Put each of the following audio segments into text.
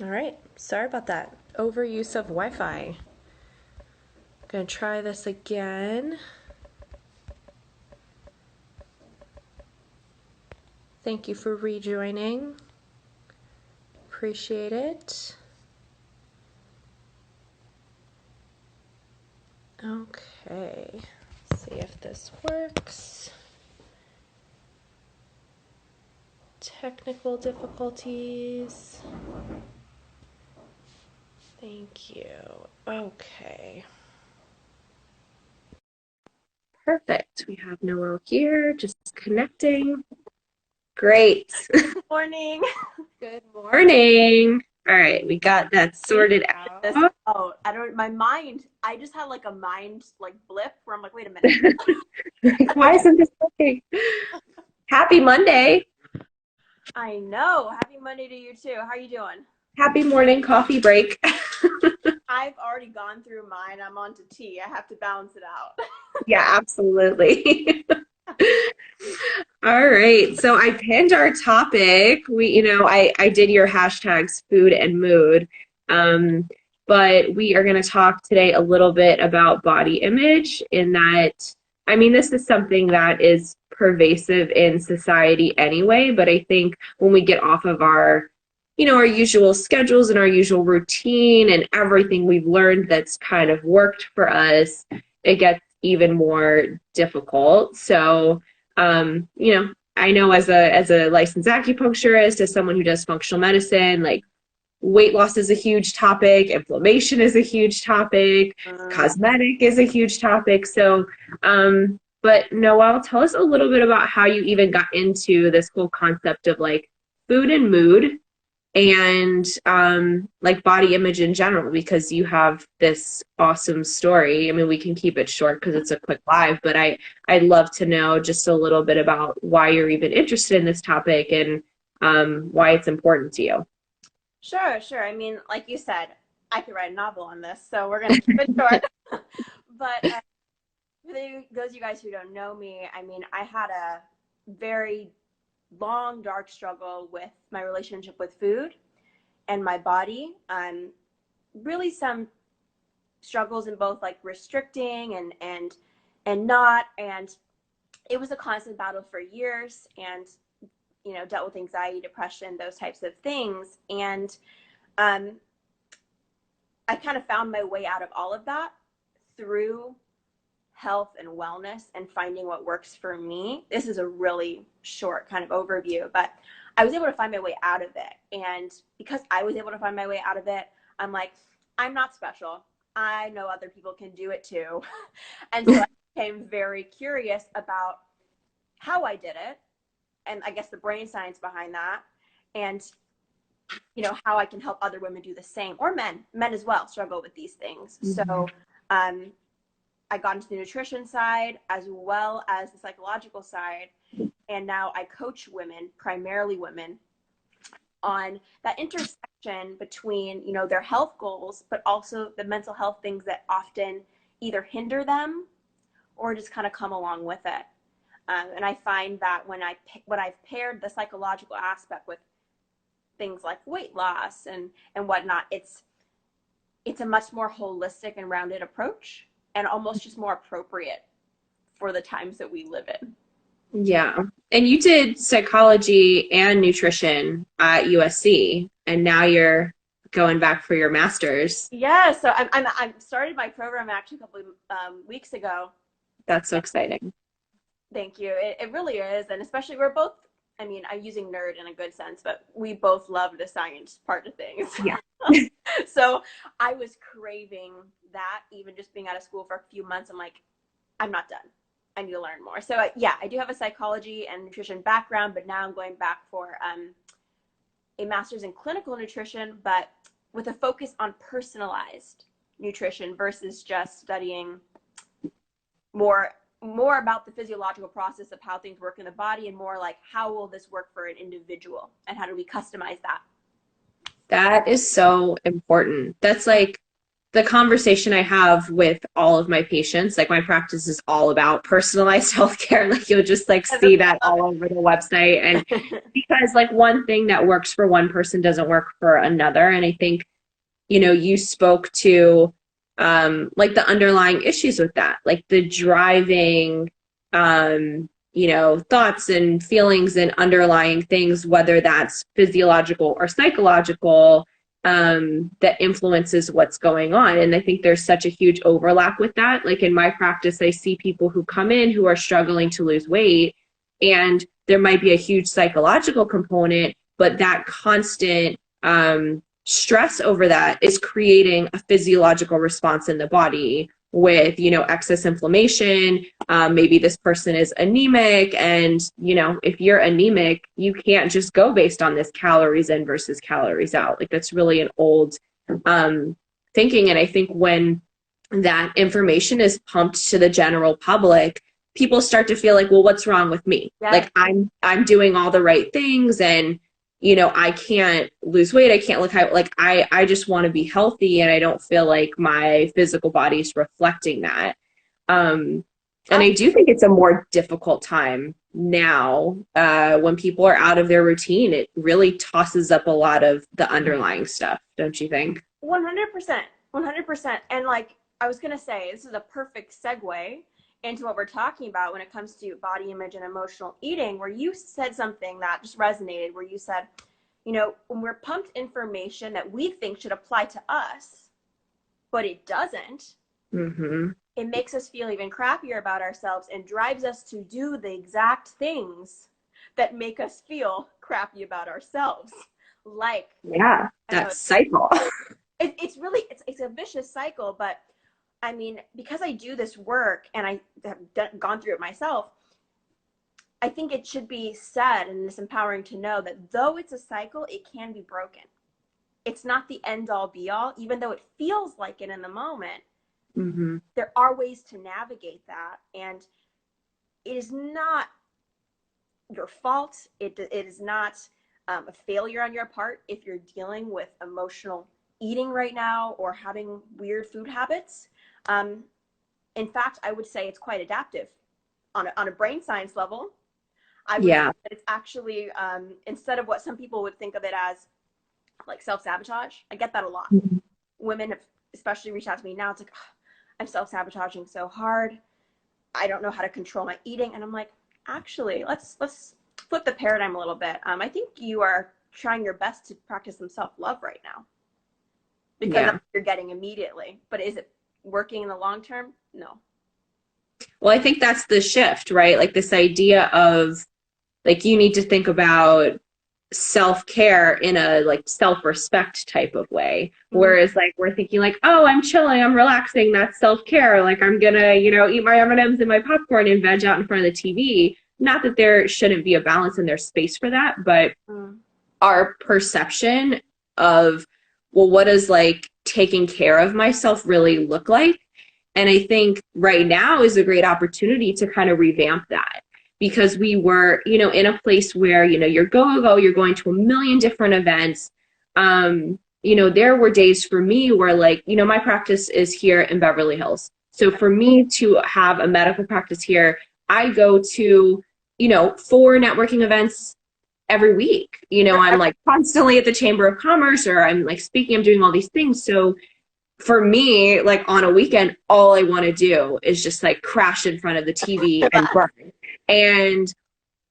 All right, sorry about that. Overuse of Wi-Fi. Gonna try this again. Thank you for rejoining. Appreciate it. Okay, let's see if this works. Technical difficulties. Thank you. Okay. Perfect. We have Noelle here, just connecting. Great. Morning. Good morning. All right, we got that sorted This out. out. I don't. My mind. I just had like a mind like blip where I'm like, wait a minute. Why isn't this working? Happy Monday. I know. Happy Monday to you too. How are you doing? Happy morning coffee break. I've already gone through mine. I'm on to tea. I have to balance it out. Yeah, absolutely. All right. So I pinned our topic. I did your hashtags food and mood. Um, but we are going to talk today a little bit about body image in that, I mean, this is something that is pervasive in society anyway, but I think when we get off of our usual schedules and our usual routine and everything we've learned that's kind of worked for us, it gets even more difficult. So, I know as a licensed acupuncturist, as someone who does functional medicine, like weight loss is a huge topic, inflammation is a huge topic, Mm. cosmetic is a huge topic. So, but Noelle, tell us a little bit about how you even got into this whole concept of like food and mood and like body image in general because you have this awesome story. I mean, we can keep it short because it's a quick live, but I'd love to know just a little bit about why you're even interested in this topic and why it's important to you. Sure, sure. I mean, like you said, I could write a novel on this, so we're gonna keep it short. But for those of you guys who don't know me, I mean, I had a very long, dark struggle with my relationship with food and my body. Really some struggles in both like restricting and not, and it was a constant battle for years, and dealt with anxiety, depression, those types of things. And um, I kind of found my way out of all of that through health and wellness and finding what works for me. This is a really short kind of overview, but I was able to find my way out of it. And because I was able to find my way out of it, I'm like, I'm not special. I know other people can do it too. And so I became very curious about how I did it, and I guess the brain science behind that, and how I can help other women do the same, or men as well struggle with these things. Mhm. So um, I got into the nutrition side as well as the psychological side. And now I coach women, primarily women, on that intersection between, their health goals, but also the mental health things that often either hinder them or just kind of come along with it. And I find that when I've paired the psychological aspect with things like weight loss and whatnot, it's a much more holistic and rounded approach, and almost just more appropriate for the times that we live in. Yeah. And you did psychology and nutrition at USC, and now you're going back for your master's. Yeah, so I'm started my program actually a couple of weeks ago. That's so exciting. Thank you. It really is, and especially we're both. I mean, I'm using nerd in a good sense, but we both love the science part of things. Yeah. So I was craving that, even just being out of school for a few months. I'm like, I'm not done. I need to learn more. So yeah, I do have a psychology and nutrition background, but now I'm going back for a master's in clinical nutrition, but with a focus on personalized nutrition versus just studying more more about the physiological process of how things work in the body, and more like how will this work for an individual and how do we customize that. That is so important. That's like the conversation I have with all of my patients, like my practice is all about personalized healthcare. Like you'll just like I see that love all over the website. And it. because like one thing that works for one person doesn't work for another. And I think, you spoke to like the underlying issues with that, like the driving thoughts and feelings and underlying things, whether that's physiological or psychological, that influences what's going on. And I think there's such a huge overlap with that. Like in my practice, I see people who come in who are struggling to lose weight, and there might be a huge psychological component, but that constant stress over that is creating a physiological response in the body with excess inflammation. Maybe this person is anemic, and if you're anemic, you can't just go based on this calories in versus calories out. Like that's really an old um, thinking. And I think when that information is pumped to the general public, people start to feel like, well, what's wrong with me? Yes. Like I'm doing all the right things, and I can't lose weight. I can't look high. Like I just want to be healthy, and I don't feel like my physical body is reflecting that. Um, and I do think it's a more difficult time now when people are out of their routine. It really tosses up a lot of the underlying stuff, don't you think? 100%. 100%. And like I was going to say, this is a perfect segue into what we're talking about when it comes to body image and emotional eating, where you said something that just resonated, where you said, when we're pumped information that we think should apply to us, but it doesn't, Mm-hmm. it makes us feel even crappier about ourselves and drives us to do the exact things that make us feel crappy about ourselves. Like, Yeah, I know that cycle. it's really, it's a vicious cycle, but I mean, because I do this work and I have gone through it myself, I think it should be said, and it's empowering to know that though it's a cycle, it can be broken. It's not the end all be all, even though it feels like it in the moment. Mm-hmm. There are ways to navigate that, and it is not your fault. It is not a failure on your part if you're dealing with emotional eating right now or having weird food habits. Um, in fact, I would say it's quite adaptive on a brain science level. I would say Yeah. that it's actually, instead of what some people would think of it as like self-sabotage, I get that a lot. Mm-hmm. Women have especially reached out to me now. It's like, oh, I'm self-sabotaging so hard. I don't know how to control my eating. And I'm like, actually, let's flip the paradigm a little bit. I think you are trying your best to practice some self-love right now because that's Yeah. what you're getting immediately. But is it working in the long term? No. Well, I think that's the shift, right? Like this idea of like you need to think about self-care in a like self-respect type of way. Mm-hmm. Whereas like we're thinking like, oh, I'm chilling, I'm relaxing, that's self-care. Like I'm gonna, eat my M&Ms and my popcorn and veg out in front of the TV. Not that there shouldn't be a balance and there's space for that, but Mm-hmm. our perception of, well, what does like taking care of myself really look like? And I think right now is a great opportunity to kind of revamp that, because we were, in a place where, you're go, you're going to a million different events. There were days for me where like, my practice is here in Beverly Hills. So for me to have a medical practice here, I go to, 4 networking events every week. I'm like constantly at the Chamber of Commerce, or I'm like speaking, I'm doing all these things. So for me, like on a weekend, all I want to do is just like crash in front of the TV and burn. And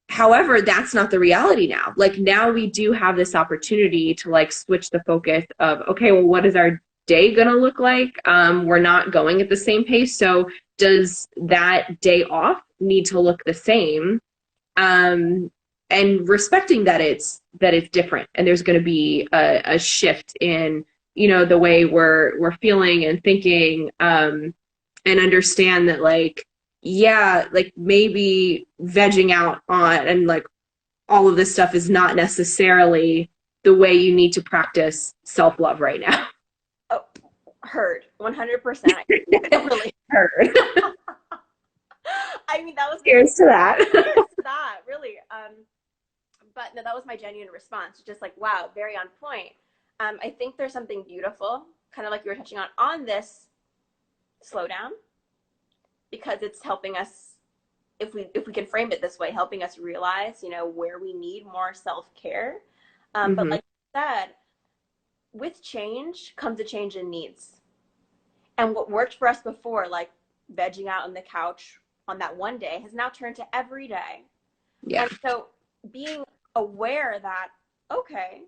however, that's not the reality now. Like now we do have this opportunity to like switch the focus of, okay, well, what is our day going to look like? We're not going at the same pace. So does that day off need to look the same? And respecting that it's different, and there's going to be a shift in the way we're feeling and thinking, and understand that like, yeah, like maybe vegging out on and like all of this stuff is not necessarily the way you need to practice self-love right now. Oh, heard 100%. Really. Heard. I mean, that was Here's to that. that really. But no, that was my genuine response. Just like, wow, very on point. I think there's something beautiful kind of like you were touching on this, slow down, because it's helping us, if we can frame it this way, helping us realize, where we need more self-care. But Hmm. like you said, with change comes a change in needs. And what worked for us before, like vegging out on the couch on that one day, has now turned to every day. Yeah. And so being aware that, okay,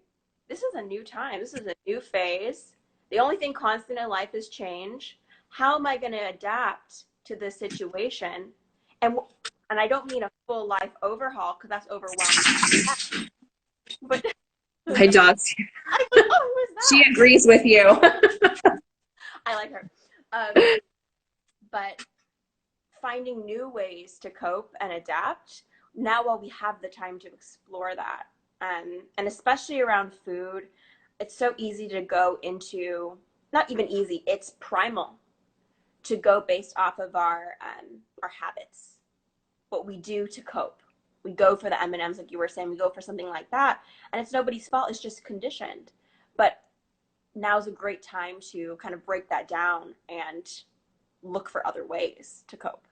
this is a new time, this is a new phase. The only thing constant in life is change. How am I going to adapt to this situation? And and I don't mean a full life overhaul because that's overwhelming. But My dog's, I know, who is she that? agrees with you. I like her. But finding new ways to cope and adapt now while we have the time to explore that. And especially around food, it's so easy to go into, not even easy, it's primal to go based off of our habits, what we do to cope. We go for the M&Ms, like you were saying, we go for something like that, and it's nobody's fault, it's just conditioned. But now's a great time to kind of break that down and look for other ways to cope.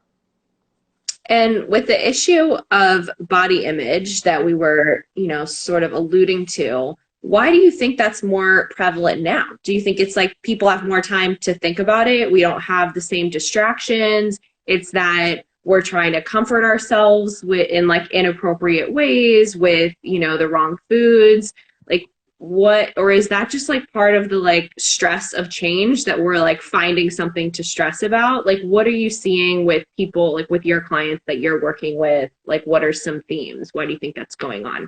And with the issue of body image that we were, sort of alluding to, why do you think that's more prevalent now? Do you think it's like people have more time to think about it? We don't have the same distractions. It's that we're trying to comfort ourselves in like inappropriate ways with, the wrong foods. Like what, or is that just like part of the like stress of change that we're like finding something to stress about? Like what are you seeing with people, like with your clients that you're working with? Like what are some themes? Why do you think that's going on?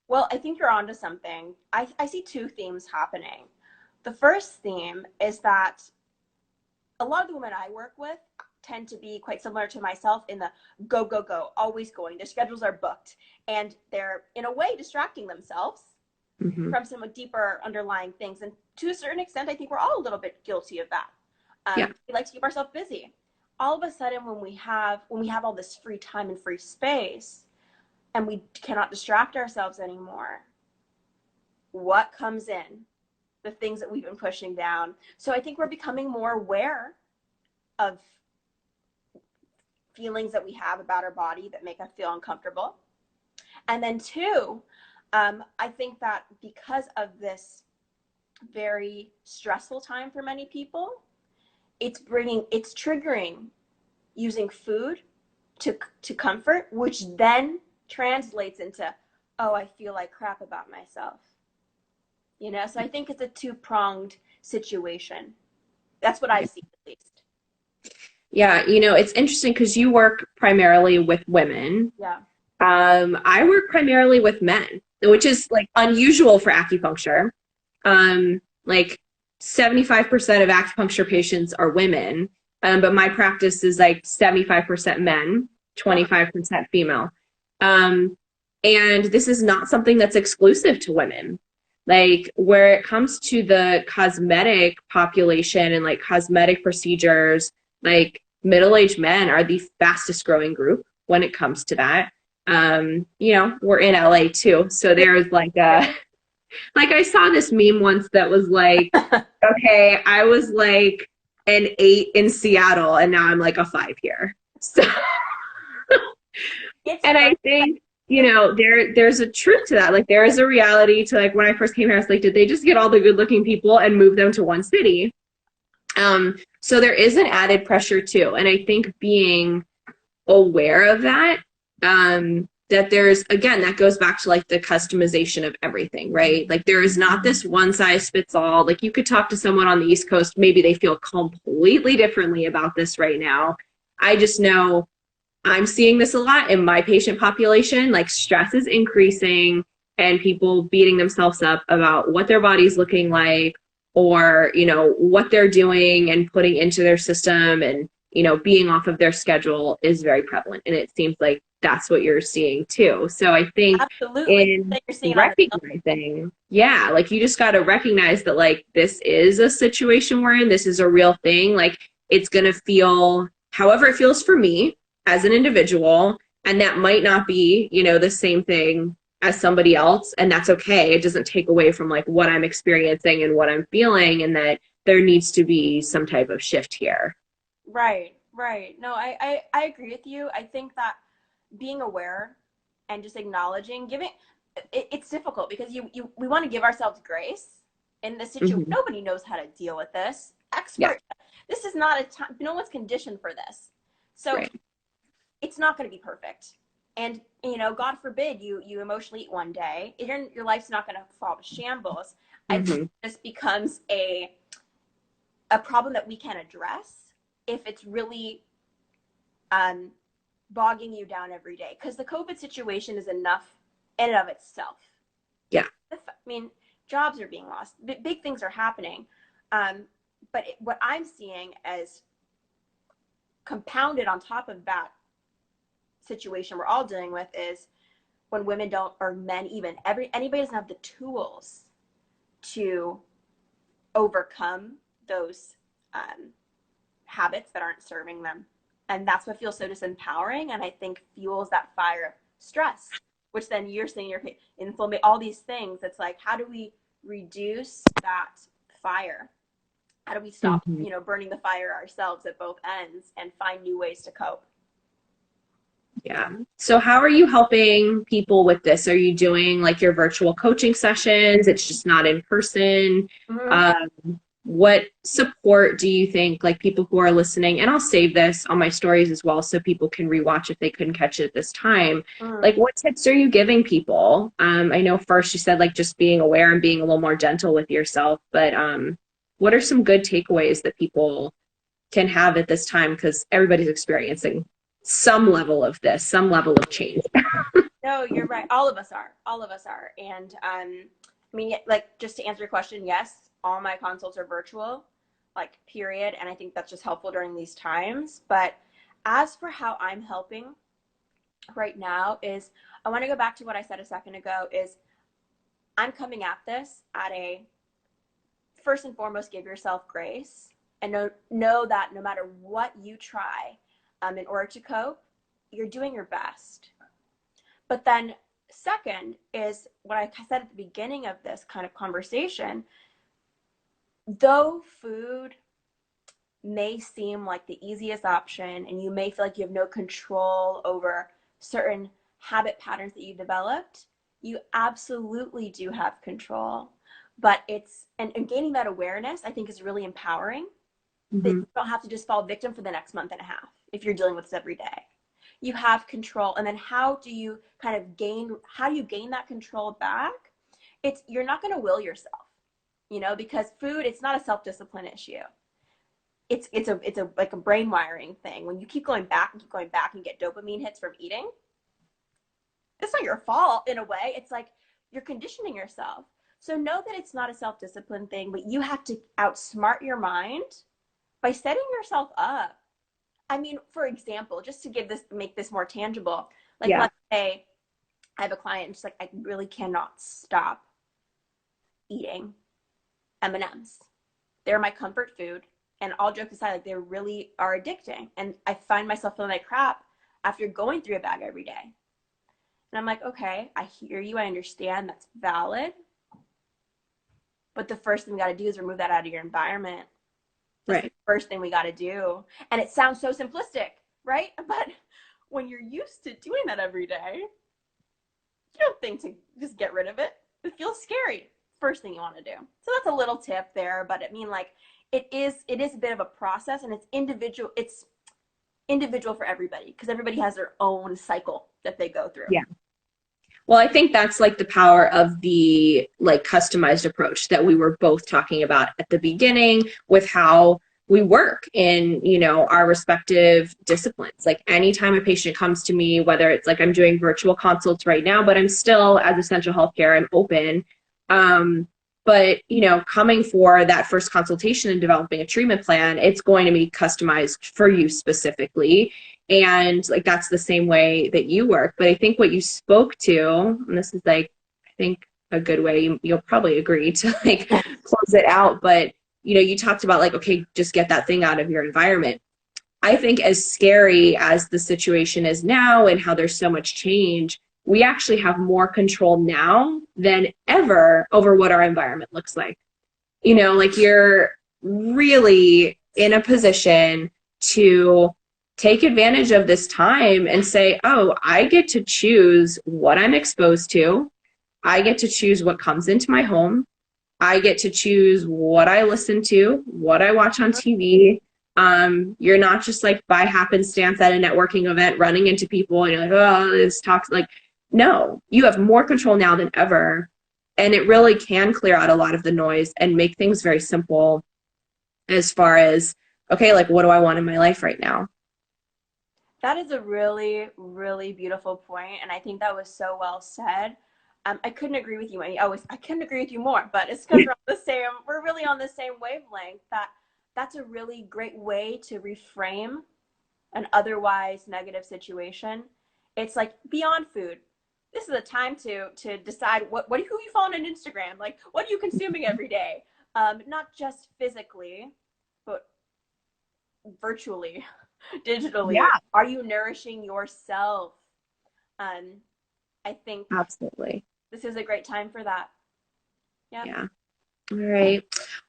Well, I think you're onto something. I see two themes happening. The first theme is that a lot of the women I work with tend to be quite similar to myself in the go, go, go, always going. Their schedules are booked, and they're, in a way, distracting themselves Hmm. from some deeper underlying things. And to a certain extent, I think we're all a little bit guilty of that. Yeah. We like to keep ourselves busy. All of a sudden, when we have all this free time and free space, and we cannot distract ourselves anymore, what comes in? The things that we've been pushing down. So I think we're becoming more aware of feelings that we have about our body that make us feel uncomfortable. And then two, I think that because of this very stressful time for many people, it's triggering using food to comfort, which then translates into, oh, I feel like crap about myself. So I think it's a two-pronged situation. That's what I see, at least. Yeah. It's interesting because you work primarily with women. Yeah. I work primarily with men, which is like unusual for acupuncture. Like 75% of acupuncture patients are women, but my practice is like 75% men, Uh-huh. 25% female. Um, and this is not something that's exclusive to women. Like where it comes to the cosmetic population and like cosmetic procedures, like middle-aged men are the fastest growing group when it comes to that. We're in LA too. So there's like I saw this meme once that was like, okay, I was like an 8 in Seattle and now I'm like a 5 here. So, It's and funny. I think, there's a truth to that. Like there is a reality to like when I first came here, I was like, did they just get all the good looking people and move them to one city? So there is an added pressure too. And I think being aware of that, that there's, again, that goes back to like the customization of everything, right? Like there is not this one size fits all. Like you could talk to someone on the East Coast, maybe they feel completely differently about this right now. I just know I'm seeing this a lot in my patient population. Like stress is increasing and people beating themselves up about what their body's looking like or, what they're doing and putting into their system and, being off of their schedule is very prevalent. And it seems like that's what you're seeing too. So I think Absolutely. in You're seeing it on the recognizing, yeah, like you just got to recognize that like this is a situation we're in, this is a real thing. Like it's going to feel however it feels for me as an individual, and that might not be, the same thing as somebody else, and that's okay. It doesn't take away from like what I'm experiencing and what I'm feeling, and that there needs to be some type of shift here. Right, right. No, I agree with you. I think that being aware and just acknowledging, giving it's difficult because we want to give ourselves grace in this situation. Hmm. Nobody knows how to deal with this. Yeah, Expert, this is not a time, no one's conditioned for this. So right. it's not going to be perfect. And God forbid you emotionally eat one day, your life's not going to fall to shambles. I think Hmm. this becomes a problem that we can address if it's really um, bogging you down every day. Because the COVID situation is enough in and of itself. Yeah. I mean, jobs are being lost, big things are happening. But what I'm seeing as compounded on top of that situation we're all dealing with is when women don't, or men even, anybody doesn't have the tools to overcome those habits that aren't serving them. And that's what feels so disempowering. And I think fuels that fire of stress, which then you're saying you're inflammation, all these things. It's like, how do we reduce that fire? How do we stop, Hmm. burning the fire ourselves at both ends and find new ways to cope? Yeah. So how are you helping people with this? Are you doing like your virtual coaching sessions? It's just not in person. Mm-hmm. What support do you think, like people who are listening, and I'll save this on my stories as well so people can rewatch if they couldn't catch it at this time. Mm-hmm. Like what tips are you giving people? I know first you said like just being aware and being a little more gentle with yourself, but what are some good takeaways that people can have at this time? Because everybody's experiencing some level of this, some level of change. No, you're right. All of us are. All of us are. And I mean, like, just to answer your question, yes, all my consults are virtual, like, period. And I think that's just helpful during these times. But as for how I'm helping right now, is I want to go back to what I said a second ago. Is I'm coming at this at a first and foremost, give yourself grace and know that no matter what you try, in order to cope, you're doing your best. But then, second, is what I said at the beginning of this kind of conversation. Though food may seem like the easiest option, and you may feel like you have no control over certain habit patterns that you developed, you absolutely do have control. But and gaining that awareness, I think, is really empowering, that Mm-hmm. you don't have to just fall victim for the next month and a half if you're dealing with this every day. You have control. And then how do you gain that control back? You're not going to will yourself, because food, it's not a self-discipline issue. It's a like a brain wiring thing. When you keep going back and keep going back and get dopamine hits from eating, it's not your fault in a way. It's like you're conditioning yourself. So know that it's not a self-discipline thing, but you have to outsmart your mind by setting yourself up. I mean, for example, just to make this more tangible, like, Yeah. let's say I have a client and she's like, I really cannot stop eating M&Ms. They're my comfort food. And all jokes aside, like, they really are addicting. And I find myself feeling like crap after going through a bag every day. And I'm like, okay, I hear you. I understand that's valid. But the first thing we got to do is remove that out of your environment. That's the Right. first thing we got to do. And it sounds so simplistic, right? But when you're used to doing that every day, you don't think to just get rid of it. It feels scary. First thing you want to do. So that's a little tip there, but I mean, like, it is a bit of a process, and it's individual for everybody because everybody has their own cycle that they go through. Yeah. Well, I think that's like the power of the like customized approach that we were both talking about at the beginning with how we work in, our respective disciplines. Like anytime a patient comes to me, whether it's like I'm doing virtual consults right now, but I'm still as essential healthcare, I'm open. But coming for that first consultation and developing a treatment plan, it's going to be customized for you specifically. And like that's the same way that you work. But I think what you spoke to, and this is like, I think a good way, you'll probably agree to like close it out. But you talked about like, okay, just get that thing out of your environment. I think as scary as the situation is now and how there's so much change, we actually have more control now than ever over what our environment looks like. Like really in a position to take advantage of this time and say, oh, I get to choose what I'm exposed to. I get to choose what comes into my home. I get to choose what I listen to, what I watch on TV. You're not just like by happenstance at a networking event running into people and you're like, oh, this talks like, no, you have more control now than ever. And it really can clear out a lot of the noise and make things very simple as far as, okay, like what do I want in my life right now? That is a really, really beautiful point, and I think that was so well said. I couldn't agree with you. I couldn't agree with you more, but it's because we're really on the same wavelength. That's a really great way to reframe an otherwise negative situation. It's like beyond food. This is a time to decide who you follow on Instagram, like what are you consuming every day, not just physically, but virtually, digitally. Yeah, Are you nourishing yourself? Um, I think absolutely. this is a great time for that. Yeah. Yeah. All right.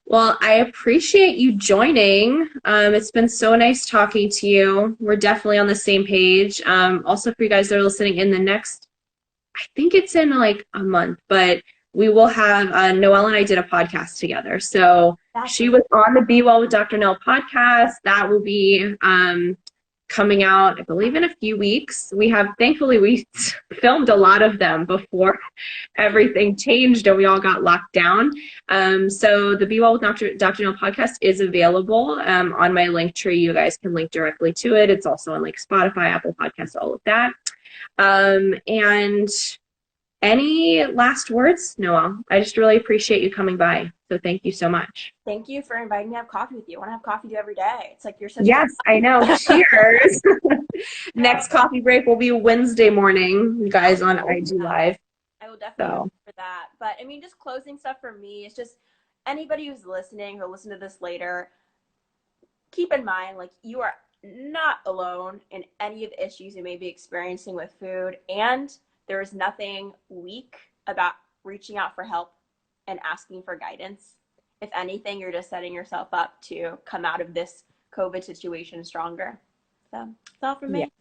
Well, I appreciate you joining. It's been so nice talking to you. We're definitely on the same page. Also, for you guys that are listening, in the next, I think it's in like a month, but we will have Noelle and I did a podcast together. So That's she was on the Be Well with Dr. Nell podcast. That will be coming out, I believe, in a few weeks. Thankfully, we filmed a lot of them before everything changed and we all got locked down. So the Be Well with Dr. Nell podcast is available on my link tree. You guys can link directly to it. It's also on like Spotify, Apple Podcasts, all of that. And any last words, Noelle? I just really appreciate you coming by. So thank you so much. Thank you for inviting me to have coffee with you. I want to have coffee with you every day. It's like you're such a good. Yes, I know. Cheers. Next coffee break will be Wednesday morning, you guys, on IG Live. I will definitely So, remember that. But I mean, just closing stuff for me is just anybody who's listening who'll listen to this later, keep in mind, like, you are not alone in any of the issues you may be experiencing with food. And there is nothing weak about reaching out for help and asking for guidance. If anything, you're just setting yourself up to come out of this COVID situation stronger. So that's all from yeah. me.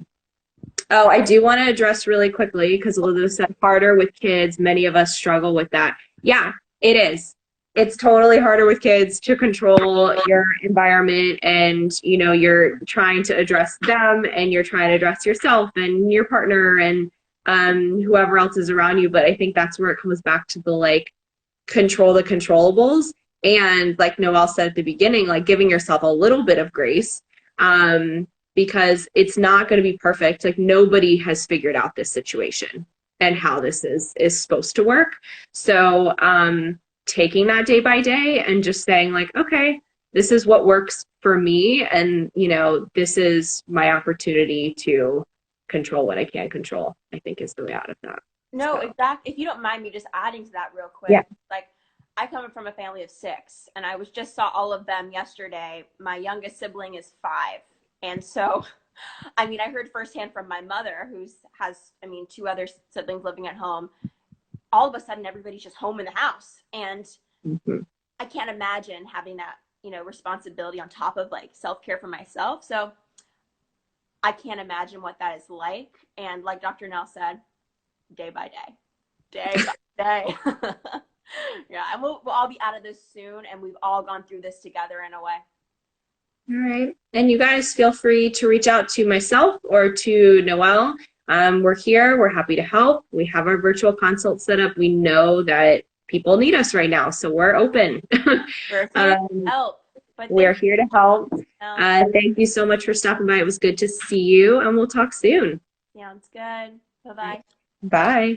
Oh, I do want to address really quickly because Elizabeth said harder with kids. Many of us struggle with that. Yeah, it is. It's totally harder with kids to control your environment, and you're trying to address them and you're trying to address yourself and your partner and whoever else is around you. But I think that's where it comes back to the like control the controllables, and like Noelle said at the beginning, like giving yourself a little bit of grace. Because it's not going to be perfect. Like nobody has figured out this situation and how this is supposed to work. So taking that day by day and just saying like, okay, this is what works for me, and this is my opportunity to control what I can control, I think is the way out of that. No, So exactly. If you don't mind me just adding to that real yeah. quick, like, I come from a family of 6, and I just saw all of them yesterday. My youngest sibling is 5, and so, I mean, I heard firsthand from my mother, has, I mean, 2 other siblings living at home. All of a sudden, everybody's just home in the house, and Mm-hmm. I can't imagine having that, responsibility on top of like self-care for myself. So I can't imagine what that is like. And like Dr. Nell said, day by day, day by day. Yeah, and we'll all be out of this soon, and we've all gone through this together in a way. All right. And you guys feel free to reach out to myself or to Noelle. We're here. We're happy to help. We have our virtual consult set up. We know that people need us right now, so we're open. We're here to help. But We're here to help. you. Thank you so much for stopping by. It was good to see you, and we'll talk soon. Sounds good. Bye-bye. Bye.